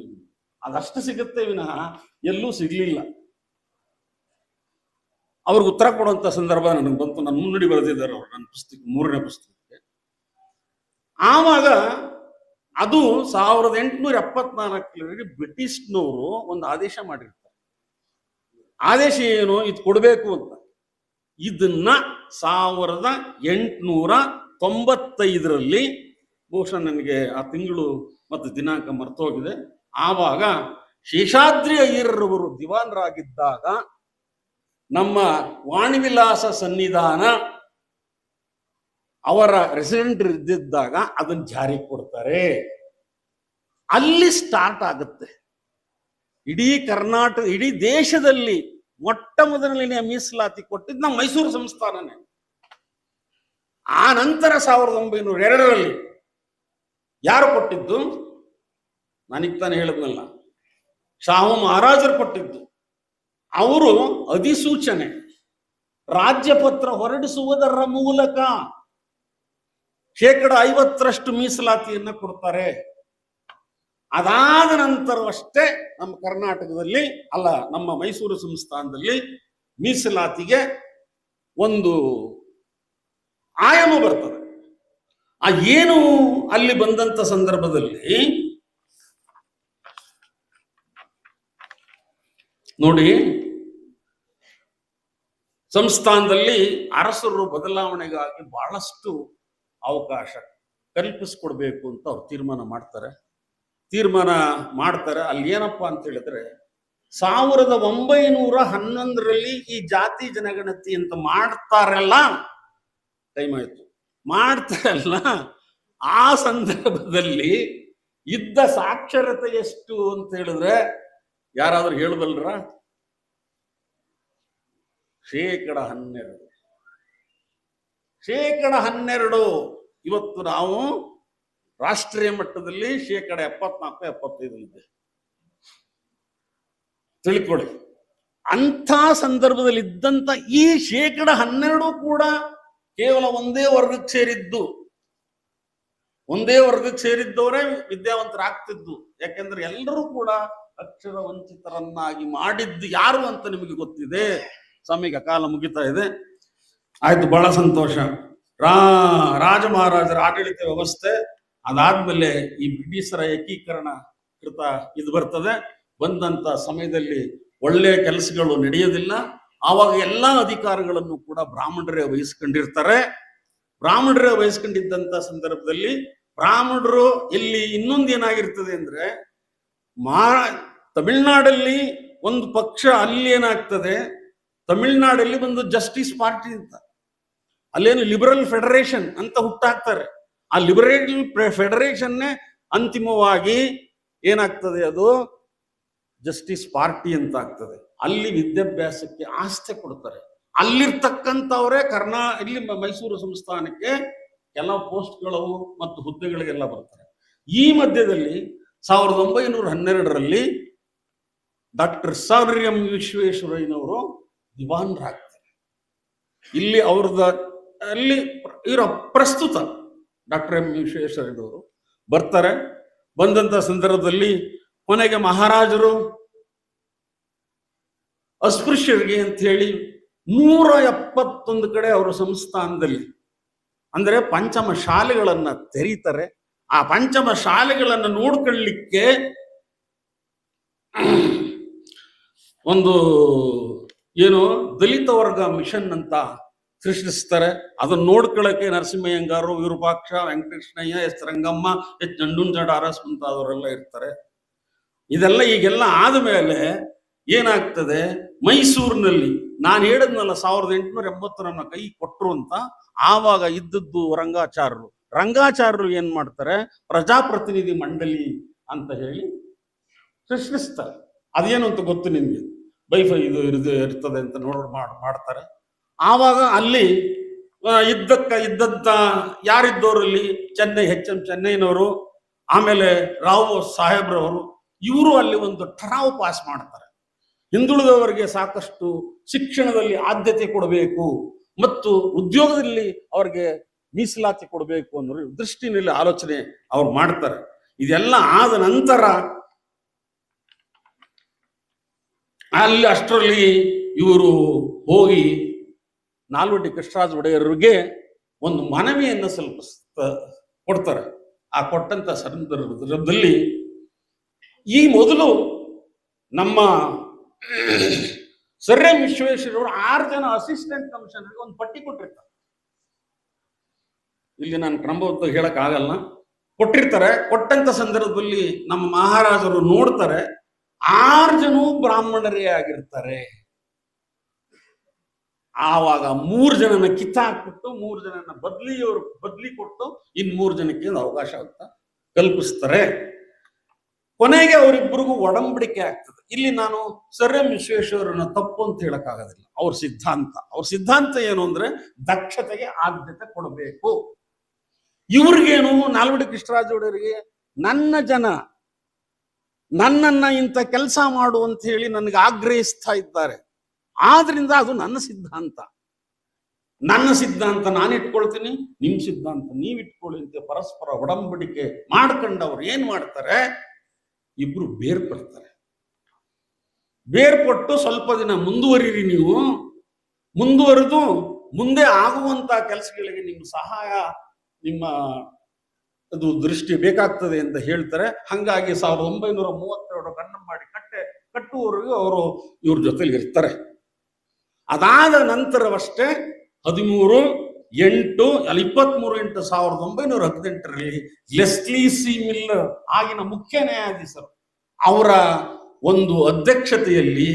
ಅದಷ್ಟು ಸಿಗುತ್ತೆ ವಿನಃ ಎಲ್ಲೂ ಸಿಗ್ಲಿಲ್ಲ. ಅವ್ರಿಗೆ ಉತ್ತರ ಕೊಡುವಂತ ಸಂದರ್ಭ ನನಗೆ ಬಂತು. ನಾನು ಮುನ್ನುಡಿ ಬರೆದಿದ್ದಾರೆ ಅವರು ನನ್ನ ಪುಸ್ತಕ, 3ನೇ ಪುಸ್ತಕಕ್ಕೆ. ಆವಾಗ ಅದು 1874ರಲ್ಲಿ ಬ್ರಿಟಿಷ್ನವರು ಒಂದು ಆದೇಶ ಮಾಡಿರ್ತಾರೆ. ಆದೇಶ ಏನು? ಇದು ಕೊಡಬೇಕು ಅಂತ. ಇದನ್ನ 1895ರಲ್ಲಿ, ಬಹುಶಃ ನನಗೆ ಆ ತಿಂಗಳು ಮತ್ತು ದಿನಾಂಕ ಮರ್ತೋಗಿದೆ, ಆವಾಗ ಶೇಷಾದ್ರಿ ಅಯ್ಯರವರು ದಿವಾನರಾಗಿದ್ದಾಗ ನಮ್ಮ ವಾಣಿವಿಲಾಸ ಸನ್ನಿಧಾನ ಅವರ ರೆಸಿಡೆಂಟ್ ಇದ್ದಿದ್ದಾಗ ಅದನ್ನು ಜಾರಿ ಕೊಡ್ತಾರೆ. ಅಲ್ಲಿ ಸ್ಟಾರ್ಟ್ ಆಗುತ್ತೆ ಇಡೀ ಕರ್ನಾಟಕ, ಇಡೀ ದೇಶದಲ್ಲಿ ಮೊಟ್ಟ ಮೊದಲನೇ ಮೀಸಲಾತಿ ಕೊಟ್ಟಿದ್ದು ನಮ್ಮ ಮೈಸೂರು ಸಂಸ್ಥಾನನೇ. ಆ ನಂತರ 1902ರಲ್ಲಿ ಯಾರು ಕೊಟ್ಟಿದ್ದು? ನನಗೆ ತಾನೇ ಹೇಳಿದ್ನಲ್ಲ, ಶಾಹು ಮಹಾರಾಜರು ಕೊಟ್ಟಿದ್ದು. ಅವರು ಅಧಿಸೂಚನೆ ರಾಜ್ಯಪತ್ರ ಹೊರಡಿಸುವುದರ ಮೂಲಕ 50% ಮೀಸಲಾತಿಯನ್ನ ಕೊಡ್ತಾರೆ. ಅದಾದ ನಂತರವಷ್ಟೇ ನಮ್ಮ ಕರ್ನಾಟಕದಲ್ಲಿ, ಅಲ್ಲ ನಮ್ಮ ಮೈಸೂರು ಸಂಸ್ಥಾನದಲ್ಲಿ ಮೀಸಲಾತಿಗೆ ಒಂದು ಆಯಾಮ ಬರ್ತದೆ. ಆ ಏನು ಅಲ್ಲಿ ಬಂದಂತ ಸಂದರ್ಭದಲ್ಲಿ ನೋಡಿ, ಸಂಸ್ಥಾನದಲ್ಲಿ ಅರಸರು ಬದಲಾವಣೆಗಾಗಿ ಬಹಳಷ್ಟು ಅವಕಾಶ ಕಲ್ಪಿಸ್ಕೊಡ್ಬೇಕು ಅಂತ ಅವ್ರು ತೀರ್ಮಾನ ಮಾಡ್ತಾರೆ. ಅಲ್ಲಿ ಏನಪ್ಪಾ ಅಂತ ಹೇಳಿದ್ರೆ, 1911ರಲ್ಲಿ ಈ ಜಾತಿ ಜನಗಣತಿ ಅಂತ ಮಾಡ್ತಾರಲ್ಲ, ಟೈಮ್ ಆಯ್ತು, ಮಾಡ್ತಾರಲ್ಲ, ಆ ಸಂದರ್ಭದಲ್ಲಿ ಇದ್ದ ಸಾಕ್ಷರತೆ ಎಷ್ಟು ಅಂತ ಹೇಳಿದ್ರೆ ಯಾರಾದ್ರೂ ಹೇಳಬಲ್ರ? 12%. ಇವತ್ತು ನಾವು ರಾಷ್ಟ್ರೀಯ ಮಟ್ಟದಲ್ಲಿ 74-75 ಇದೆ. ತಿಳ್ಕೊಳ್ಳಿ, ಅಂಥ ಸಂದರ್ಭದಲ್ಲಿ ಇದ್ದಂತ ಈ 12% ಕೂಡ ಕೇವಲ ಒಂದೇ ವರ್ಗಕ್ಕೆ ಸೇರಿದ್ದವರೇ ವಿದ್ಯಾವಂತರಾಗ್ತಿದ್ದು. ಯಾಕೆಂದ್ರೆ ಎಲ್ಲರೂ ಕೂಡ ಅಕ್ಷರ ವಂಚಿತರನ್ನಾಗಿ ಮಾಡಿದ್ದು ಯಾರು ಅಂತ ನಿಮಗೆ ಗೊತ್ತಿದೆ. ಸ್ವಾಮಿಗೆ ಕಾಲ ಮುಗಿತಾ ಇದೆ. ಆಯ್ತು, ಬಹಳ ಸಂತೋಷ. ರಾಜ ಮಹಾರಾಜರ ಆಡಳಿತ ವ್ಯವಸ್ಥೆ ಅದಾದ್ಮೇಲೆ ಈ ಬ್ರಿಟಿಷರ ಏಕೀಕರಣ ಕೃತ ಇದು ಬರ್ತದೆ. ಬಂದಂತ ಸಮಯದಲ್ಲಿ ಒಳ್ಳೆಯ ಕೆಲಸಗಳು ನಡೆಯೋದಿಲ್ಲ. ಆವಾಗ ಎಲ್ಲಾ ಅಧಿಕಾರಗಳನ್ನು ಕೂಡ ಬ್ರಾಹ್ಮಣರೇ ವಹಿಸ್ಕೊಂಡಿರ್ತಾರೆ. ಬ್ರಾಹ್ಮಣರೇ ವಹಿಸ್ಕೊಂಡಿದ್ದಂತ ಸಂದರ್ಭದಲ್ಲಿ ಬ್ರಾಹ್ಮಣರು ಇಲ್ಲಿ ಇನ್ನೊಂದು ಏನಾಗಿರ್ತದೆ ಅಂದ್ರೆ, ತಮಿಳ್ನಾಡಲ್ಲಿ ಒಂದು ಪಕ್ಷ, ಅಲ್ಲಿ ಏನಾಗ್ತದೆ, ತಮಿಳ್ನಾಡಲ್ಲಿ ಒಂದು ಜಸ್ಟಿಸ್ ಪಾರ್ಟಿ ಅಂತ, ಅಲ್ಲೇನು ಲಿಬರಲ್ ಫೆಡರೇಷನ್ ಅಂತ ಹುಟ್ಟಾಕ್ತಾರೆ. ಆ ಲಿಬರಲ್ ಫೆಡರೇಷನ್ನೇ ಅಂತಿಮವಾಗಿ ಏನಾಗ್ತದೆ, ಅದು ಜಸ್ಟಿಸ್ ಪಾರ್ಟಿ ಅಂತ ಆಗ್ತದೆ. ಅಲ್ಲಿ ವಿದ್ಯಾಭ್ಯಾಸಕ್ಕೆ ಆಸ್ಥೆ ಕೊಡ್ತಾರೆ. ಅಲ್ಲಿರ್ತಕ್ಕಂಥವರೇ ಇಲ್ಲಿ ಮೈಸೂರು ಸಂಸ್ಥಾನಕ್ಕೆ ಎಲ್ಲ ಪೋಸ್ಟ್ಗಳು ಮತ್ತು ಹುದ್ದೆಗಳಿಗೆಲ್ಲ ಬರ್ತಾರೆ. ಈ ಮಧ್ಯದಲ್ಲಿ 1912ರಲ್ಲಿ ಡಾಕ್ಟರ್ ಸರ್ ಎಂ ವಿಶ್ವೇಶ್ವರಯ್ಯನವರು ದಿವಾನರಾಗ್ತಾರೆ. ಇಲ್ಲಿ ಅವ್ರದ ಅಲ್ಲಿ ಇವರ ಪ್ರಸ್ತುತ ಡಾಕ್ಟರ್ ಎಂ ವಿಶ್ವೇಶ್ವರಯ್ಯನವರು ಬರ್ತಾರೆ. ಬಂದಂತ ಸಂದರ್ಭದಲ್ಲಿ ಕೊನೆಗೆ ಮಹಾರಾಜರು ಅಸ್ಪೃಶ್ಯರಿಗೆ ಅಂತ ಹೇಳಿ 171 ಕಡೆ ಅವರ ಸಂಸ್ಥಾನದಲ್ಲಿ ಅಂದ್ರೆ ಪಂಚಮ ಶಾಲೆಗಳನ್ನ ತೆರೀತಾರೆ. ಆ ಪಂಚಮ ಶಾಲೆಗಳನ್ನ ನೋಡ್ಕೊಳ್ಳಿಕ್ಕೆ ಒಂದು ಏನು ದಲಿತ ವರ್ಗ ಮಿಷನ್ ಅಂತ ಸೃಷ್ಟಿಸ್ತಾರೆ. ಅದನ್ನ ನೋಡ್ಕೊಳ್ಳಕ್ಕೆ ನರಸಿಂಹಯ್ಯಂಗಾರು, ವಿರೂಪಾಕ್ಷ, ವೆಂಕಟಕೃಷ್ಣಯ್ಯ, ಎಸ್ ರಂಗಮ್ಮ, ಎಚ್ ನಂಡುಂಜಡ ಅರಸ್ ಮುಂತಾದವರೆಲ್ಲ ಇರ್ತಾರೆ. ಇದೆಲ್ಲ ಈಗೆಲ್ಲ ಆದ್ಮೇಲೆ ಏನಾಗ್ತದೆ, ಮೈಸೂರಿನಲ್ಲಿ ನಾನು ಹೇಳಿದ್ನಲ್ಲ 1880 ಕೈ ಕೊಟ್ಟರು ಅಂತ, ಆವಾಗ ಇದ್ದದ್ದು ರಂಗಾಚಾರ್ಯರು ಏನ್ ಮಾಡ್ತಾರೆ, ಪ್ರಜಾಪ್ರತಿನಿಧಿ ಮಂಡಳಿ ಅಂತ ಹೇಳಿ ಸೃಷ್ಟಿಸ್ತಾರೆ. ಅದೇನು ಅಂತ ಗೊತ್ತು ನಿಮ್ಗೆ, ಬೈಫೈ ಇದು ಇರ್ತದೆ ಅಂತ ಮಾಡ್ತಾರೆ. ಆವಾಗ ಅಲ್ಲಿ ಇದ್ದಂತ ಯಾರಿದ್ದವರಲ್ಲಿ ಎಚ್ ಎಂ ಚೆನ್ನೈನವರು, ಆಮೇಲೆ ರಾವ್ ಸಾಹೇಬ್ರವರು, ಇವರು ಅಲ್ಲಿ ಒಂದು ಠರಾವು ಪಾಸ್ ಮಾಡ್ತಾರೆ. ಹಿಂದುಳಿದವರಿಗೆ ಸಾಕಷ್ಟು ಶಿಕ್ಷಣದಲ್ಲಿ ಆದ್ಯತೆ ಕೊಡಬೇಕು ಮತ್ತು ಉದ್ಯೋಗದಲ್ಲಿ ಅವರಿಗೆ ಮೀಸಲಾತಿ ಕೊಡಬೇಕು ಅನ್ನೋ ದೃಷ್ಟಿನಲ್ಲಿ ಆಲೋಚನೆ ಅವ್ರು ಮಾಡ್ತಾರೆ. ಇದೆಲ್ಲ ಆದ ನಂತರ ಅಲ್ಲಿ ಅಷ್ಟರಲ್ಲಿ ಇವರು ಹೋಗಿ ನಾಲ್ವಡಿ ಕೃಷ್ಣರಾಜ ಒಡೆಯರಿಗೆ ಒಂದು ಮನವಿಯನ್ನು ಸ್ವಲ್ಪ ಕೊಡ್ತಾರೆ. ಆ ಕೊಟ್ಟಂತ ಸಂದರ್ಭದಲ್ಲಿ ಈ ಮೊದಲು ನಮ್ಮ ಸರ್ ಎಂ ವಿಶ್ವೇಶ್ವರಯ್ಯನವರು 6 ಜನ ಅಸಿಸ್ಟೆಂಟ್ ಕಮಿಷನರ್ಗೆ ಒಂದು ಪಟ್ಟಿ ಕೊಟ್ಟಿರ್ತಾರೆ. ಇಲ್ಲಿ ನಾನು ಕ್ರಮಬದ್ಧ ಹೇಳಕ್ ಆಗಲ್ಲ, ಕೊಟ್ಟಿರ್ತಾರೆ. ಕೊಟ್ಟಂತ ಸಂದರ್ಭದಲ್ಲಿ ನಮ್ಮ ಮಹಾರಾಜರು ನೋಡ್ತಾರೆ, 6 ಜನ ಬ್ರಾಹ್ಮಣರೇ ಆಗಿರ್ತಾರೆ. ಆವಾಗ 3 ಜನನ ಕಿತ್ತಾಕ್ಬಿಟ್ಟು 3 ಜನನ ಬದ್ಲಿ ಕೊಟ್ಟು ಇನ್ 3 ಜನಕ್ಕೆ ಅವಕಾಶ ಅಂತ ಕಲ್ಪಿಸ್ತಾರೆ. ಕೊನೆಗೆ ಅವರಿಬ್ಬರಿಗೂ ಒಡಂಬಡಿಕೆ ಆಗ್ತದೆ. ಇಲ್ಲಿ ನಾನು ಸರ್ ಎಂ ವಿಶ್ವೇಶ್ವರಯ್ಯನ ತಪ್ಪು ಅಂತ ಹೇಳಕ್ ಆಗೋದಿಲ್ಲ. ಅವ್ರ ಸಿದ್ಧಾಂತ ಏನು ಅಂದ್ರೆ ದಕ್ಷತೆಗೆ ಆದ್ಯತೆ ಕೊಡಬೇಕು. ಇವ್ರಿಗೇನು, ನಾಲ್ವಡಿ ಕೃಷ್ಣರಾಜ ಒಡೆಯರಿಗೆ ನನ್ನ ಜನ ನನ್ನನ್ನ ಇಂಥ ಕೆಲಸ ಮಾಡು ಅಂತ ಹೇಳಿ ನನಗೆ ಆಗ್ರಹಿಸ್ತಾ ಇದ್ದಾರೆ, ಆದ್ರಿಂದ ಅದು ನನ್ನ ಸಿದ್ಧಾಂತ ನಾನು ಇಟ್ಕೊಳ್ತೀನಿ, ನಿಮ್ ಸಿದ್ಧಾಂತ ನೀವ್ ಇಟ್ಕೊಳ್ಳಿ ಅಂತ ಪರಸ್ಪರ ಒಡಂಬಡಿಕೆ ಮಾಡ್ಕೊಂಡವ್ರು ಏನ್ ಮಾಡ್ತಾರೆ, ಇಬ್ರು ಬೇರ್ಪಟ್ಟು ಸ್ವಲ್ಪ ದಿನ ಮುಂದುವರಿರಿ. ನೀವು ಮುಂದುವರೆದು ಮುಂದೆ ಆಗುವಂತ ಕೆಲಸಗಳಿಗೆ ನಿಮ್ಮ ಸಹಾಯ, ನಿಮ್ಮ ಅದು ದೃಷ್ಟಿ ಬೇಕಾಗ್ತದೆ ಅಂತ ಹೇಳ್ತಾರೆ. ಹಂಗಾಗಿ 1932 ಕನ್ನಂಬಾಡಿ ಕಟ್ಟುವವರೆಗೂ ಅವರು ಇವ್ರ ಜೊತೆಲಿ ಇರ್ತಾರೆ. ಅದಾದ ನಂತರವಷ್ಟೇ 23/8/1918ರಲ್ಲಿ ಲೆಸ್ಲಿ ಸಿ ಮಿಲ್ಲರ್ ಆಗಿನ ಮುಖ್ಯ ನ್ಯಾಯಾಧೀಶರು ಅವರ ಒಂದು ಅಧ್ಯಕ್ಷತೆಯಲ್ಲಿ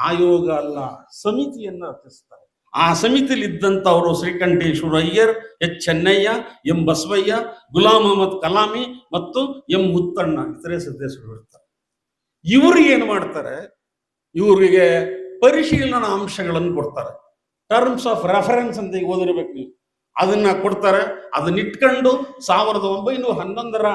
ಆಯೋಗ ಅಲ್ಲ ಸಮಿತಿಯನ್ನ ರಚಿಸ್ತಾರೆ. ಆ ಸಮಿತಿಯಲ್ಲಿ ಇದ್ದಂಥವರು ಶ್ರೀಕಂಠೇಶ್ವರ ಅಯ್ಯರ್, ಎಚ್ ಚೆನ್ನಯ್ಯ, ಎಂ ಬಸವಯ್ಯ, ಗುಲಾಂ ಅಹಮದ್ ಕಲಾಮಿ ಮತ್ತು ಎಂ ಮುತ್ತಣ್ಣ ಇತರೆ ಸದಸ್ಯರು ಇರ್ತಾರೆ. ಇವರು ಏನು ಮಾಡ್ತಾರೆ, ಇವರಿಗೆ ಪರಿಶೀಲನಾ ಅಂಶಗಳನ್ನು ಕೊಡ್ತಾರೆ. ಟರ್ಮ್ಸ್ ಆಫ್ ರೆಫರೆನ್ಸ್ ಅಂತ ಈಗ ಓದಿರ್ಬೇಕು ನೀವು, ಅದನ್ನ ಕೊಡ್ತಾರೆ. ಅದನ್ನ ಇಟ್ಕೊಂಡು 1911ರ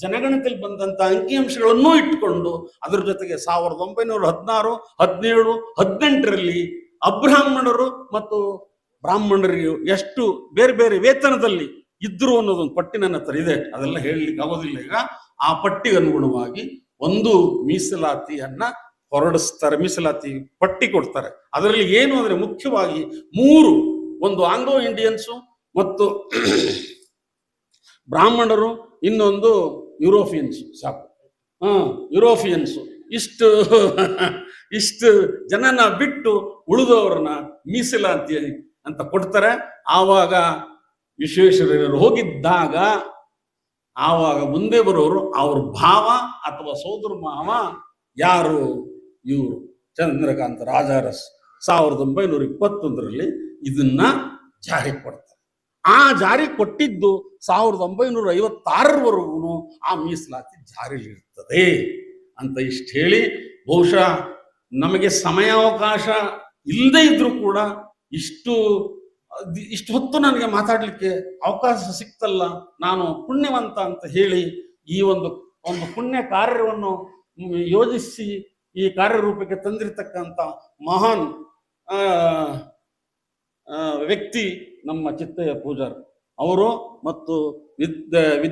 ಜನಗಣತಿಯಲ್ಲಿ ಬಂದಂತ ಅಂಕಿಅಂಶಗಳನ್ನೂ ಇಟ್ಕೊಂಡು ಅದ್ರ ಜೊತೆಗೆ 1916, 17, 18ರಲ್ಲಿ ಅಬ್ರಾಹ್ಮಣರು ಮತ್ತು ಬ್ರಾಹ್ಮಣರಿಗೆ ಎಷ್ಟು ಬೇರೆ ಬೇರೆ ವೇತನದಲ್ಲಿ ಇದ್ರು ಅನ್ನೋದೊಂದು ಪಟ್ಟಿ ನನ್ನ ಹತ್ರ ಇದೆ. ಅದೆಲ್ಲ ಹೇಳಲಿಕ್ಕೆ ಆಗೋದಿಲ್ಲ ಈಗ. ಆ ಪಟ್ಟಿಗೆ ಅನುಗುಣವಾಗಿ ಒಂದು ಮೀಸಲಾತಿಯನ್ನ ಹೊರಡಿಸ್ತಾರೆ, ಮೀಸಲಾತಿ ಪಟ್ಟಿ ಕೊಡ್ತಾರೆ. ಅದರಲ್ಲಿ ಏನು ಅಂದ್ರೆ ಮುಖ್ಯವಾಗಿ 3, ಒಂದು ಆಂಗ್ಲೋ ಇಂಡಿಯನ್ಸು ಮತ್ತು ಬ್ರಾಹ್ಮಣರು, ಇನ್ನೊಂದು ಯುರೋಪಿಯನ್ಸ್, ಸಾಕು. ಯುರೋಪಿಯನ್ಸು ಇಷ್ಟು ಇಷ್ಟು ಜನನ ಬಿಟ್ಟು ಉಳಿದವ್ರನ್ನ ಮೀಸಲಾತಿ ಅಂತ ಕೊಡ್ತಾರೆ. ಆವಾಗ ವಿಶ್ವೇಶ್ವರಯ್ಯರು ಹೋಗಿದ್ದಾಗ ಆವಾಗ ಮುಂದೆ ಬರೋರು ಅವ್ರ ಭಾವ ಅಥವಾ ಸೋದರ ಮಾವ ಯಾರು? ಇವರು ಚಂದ್ರಕಾಂತ ರಾಜಾರಸ್ 1921ರಲ್ಲಿ ಇದನ್ನ ಜಾರಿ ಕೊಡ್ತಾರೆ. ಆ ಜಾರಿ ಕೊಟ್ಟಿದ್ದು 1956ರವರೆಗೂ ಆ ಮೀಸಲಾತಿ ಜಾರಿಯಲ್ಲಿರ್ತದೆ ಅಂತ ಇಷ್ಟು ಹೇಳಿ, ಬಹುಶಃ ನಮಗೆ ಸಮಯಾವಕಾಶ ಇಲ್ಲದೆ ಇದ್ರೂ ಕೂಡ ಇಷ್ಟು ಹೊತ್ತು ನನಗೆ ಮಾತಾಡ್ಲಿಕ್ಕೆ ಅವಕಾಶ ಸಿಕ್ತಲ್ಲ, ನಾನು ಪುಣ್ಯವಂತ ಅಂತ ಹೇಳಿ ಈ ಒಂದು ಪುಣ್ಯ ಕಾರ್ಯವನ್ನು ಯೋಜಿಸಿ ಈ ಕಾರ್ಯರೂಪಕ್ಕೆ ತಂದಿರತಕ್ಕಂಥ ಮಹಾನ್ ವ್ಯಕ್ತಿ ನಮ್ಮ ಚಿತ್ತಯ್ಯ ಪೂಜಾರ್ ಅವರು. ಮತ್ತು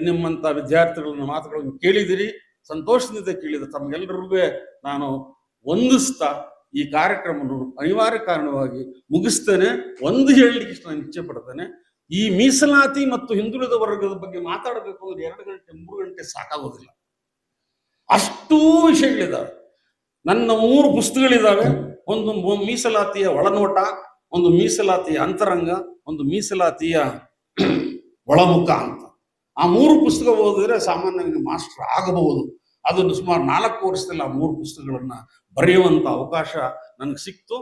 ನಿಮ್ಮಂಥ ವಿದ್ಯಾರ್ಥಿಗಳನ್ನ ಮಾತುಗಳನ್ನು ಕೇಳಿದಿರಿ, ಸಂತೋಷದಿಂದ ಕೇಳಿದ ತಮಗೆಲ್ಲರಿಗೂ ನಾನು ವಂದಿಸ್ತಾ ಈ ಕಾರ್ಯಕ್ರಮವನ್ನು ಅನಿವಾರ್ಯ ಕಾರಣವಾಗಿ ಮುಗಿಸ್ತೇನೆ. ಒಂದು ಹೇಳಲಿಕ್ಕೆ ನಾನು ಇಚ್ಛೆ ಪಡ್ತೇನೆ, ಈ ಮೀಸಲಾತಿ ಮತ್ತು ಹಿಂದುಳಿದ ವರ್ಗದ ಬಗ್ಗೆ ಮಾತಾಡಬೇಕು ಅಂದ್ರೆ 2 ಗಂಟೆ 3 ಗಂಟೆ ಸಾಕಾಗೋದಿಲ್ಲ, ಅಷ್ಟೂ ವಿಷಯಗಳಿದ್ದಾವೆ. ನನ್ನ 3 ಪುಸ್ತಕಗಳಿದ್ದಾವೆ. ಒಂದು ಮೀಸಲಾತಿಯ ಒಳನೋಟ, ಒಂದು ಮೀಸಲಾತಿಯ ಅಂತರಂಗ, ಒಂದು ಮೀಸಲಾತಿಯ ಒಳಮುಖ ಅಂತ. ಆ 3 ಪುಸ್ತಕ ಓದಿದ್ರೆ ಸಾಮಾನ್ಯವಾಗಿ ಮಾಸ್ಟರ್ ಆಗಬಹುದು. ಅದನ್ನು ಸುಮಾರು 4 ವರ್ಷದಲ್ಲಿ ಆ 3 ಪುಸ್ತಕಗಳನ್ನ ಬರೆಯುವಂತ ಅವಕಾಶ ನನಗೆ ಸಿಕ್ತು.